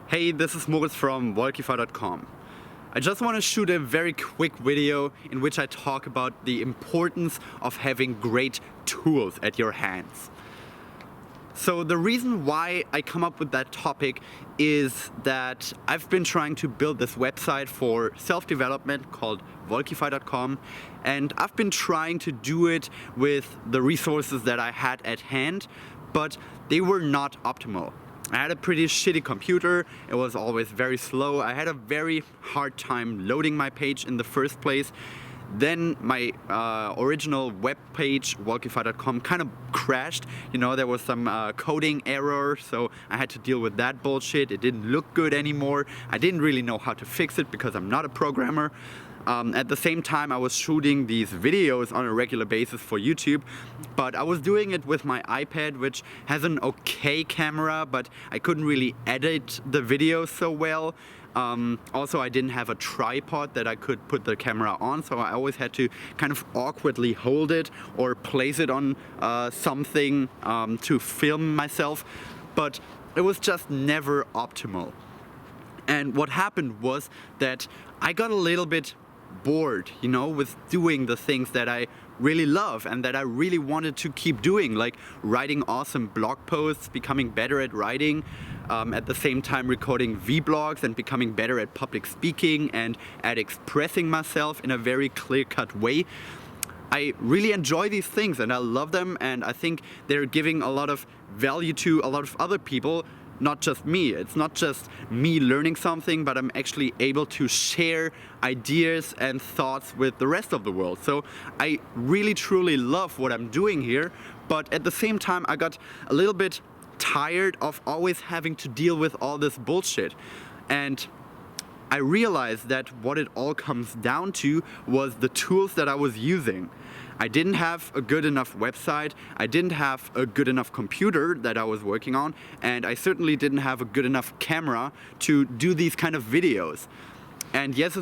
Hey, this is Moritz from Wolkify.com. I just want to shoot a very quick video in which I talk about the importance of having great tools at your hands. So the reason why I come up with that topic is that I've been trying to build this website for self-development called Wolkify.com, and I've been trying to do it with the resources that I had at hand, but they were not optimal. I had a pretty shitty computer, it was always very slow, I had a very hard time loading my page in the first place. Then my original web page, Wolkify.com, kind of crashed. You know, there was some coding error, so I had to deal with that bullshit. It didn't look good anymore. I didn't really know how to fix it because I'm not a programmer. At the same time, I was shooting these videos on a regular basis for YouTube, but I was doing it with my iPad, which has an okay camera, but I couldn't really edit the videos so well. Also, I didn't have a tripod that I could put the camera on, so I always had to kind of awkwardly hold it or place it on something to film myself, but it was just never optimal. And what happened was that I got a little bit bored, you know, with doing the things that I really love and that I really wanted to keep doing, like writing awesome blog posts, becoming better at writing, at the same time recording vlogs and becoming better at public speaking and at expressing myself in a very clear-cut way. I really enjoy these things and I love them, and I think they're giving a lot of value to a lot of other people. Not just me. It's not just me learning something, but I'm actually able to share ideas and thoughts with the rest of the world. So I really truly love what I'm doing here, but at the same time I got a little bit tired of always having to deal with all this bullshit. And I realized that what it all comes down to was the tools that I was using. I didn't have a good enough website, I didn't have a good enough computer that I was working on, and I certainly didn't have a good enough camera to do these kind of videos. And yes,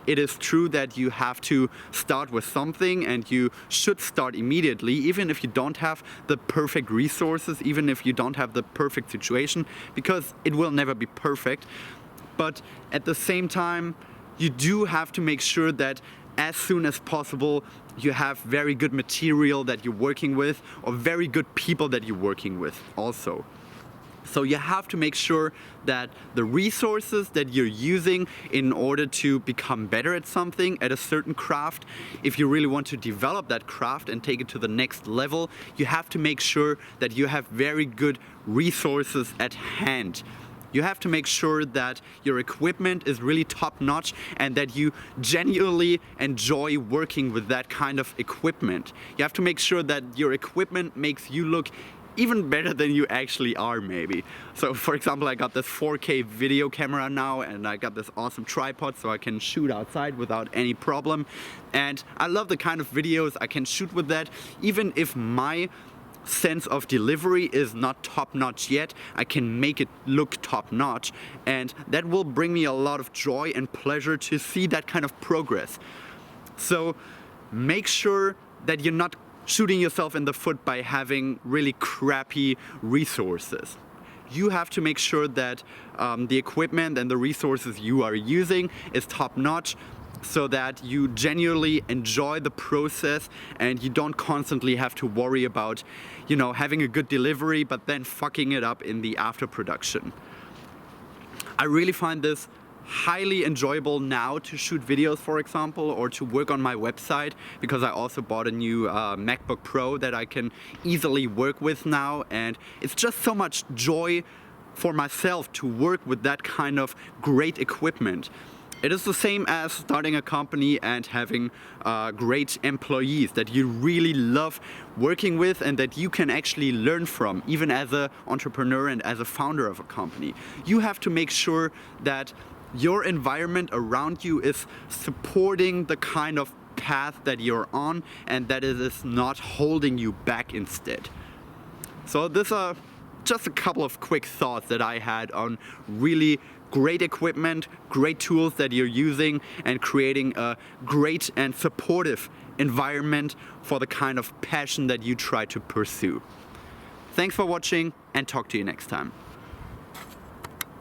it is true that you have to start with something, and you should start immediately, even if you don't have the perfect resources, even if you don't have the perfect situation, because it will never be perfect. But at the same time, you do have to make sure that as soon as possible you have very good material that you're working with, or very good people that you're working with also. So you have to make sure that the resources that you're using in order to become better at something, at a certain craft, if you really want to develop that craft and take it to the next level, you have to make sure that you have very good resources at hand. You have to make sure that your equipment is really top-notch and that you genuinely enjoy working with that kind of equipment. You have to make sure that your equipment makes you look even better than you actually are, maybe. So for example, I got this 4K video camera now, and I got this awesome tripod so I can shoot outside without any problem. And I love the kind of videos I can shoot with that. Even if my sense of delivery is not top-notch yet, I can make it look top-notch, and that will bring me a lot of joy and pleasure to see that kind of progress. So make sure that you're not shooting yourself in the foot by having really crappy resources. You have to make sure that the equipment and the resources you are using is top-notch, so that you genuinely enjoy the process and you don't constantly have to worry about, you know, having a good delivery but then fucking it up in the after production. I really find this highly enjoyable now to shoot videos, for example, or to work on my website, because I also bought a new MacBook Pro that I can easily work with now, and it's just so much joy for myself to work with that kind of great equipment. It is the same as starting a company and having great employees that you really love working with and that you can actually learn from, even as an entrepreneur and as a founder of a company. You have to make sure that your environment around you is supporting the kind of path that you're on, and that it is not holding you back instead. So these are just a couple of quick thoughts that I had on really great equipment, great tools that you're using, and creating a great and supportive environment for the kind of passion that you try to pursue. Thanks for watching, and talk to you next time.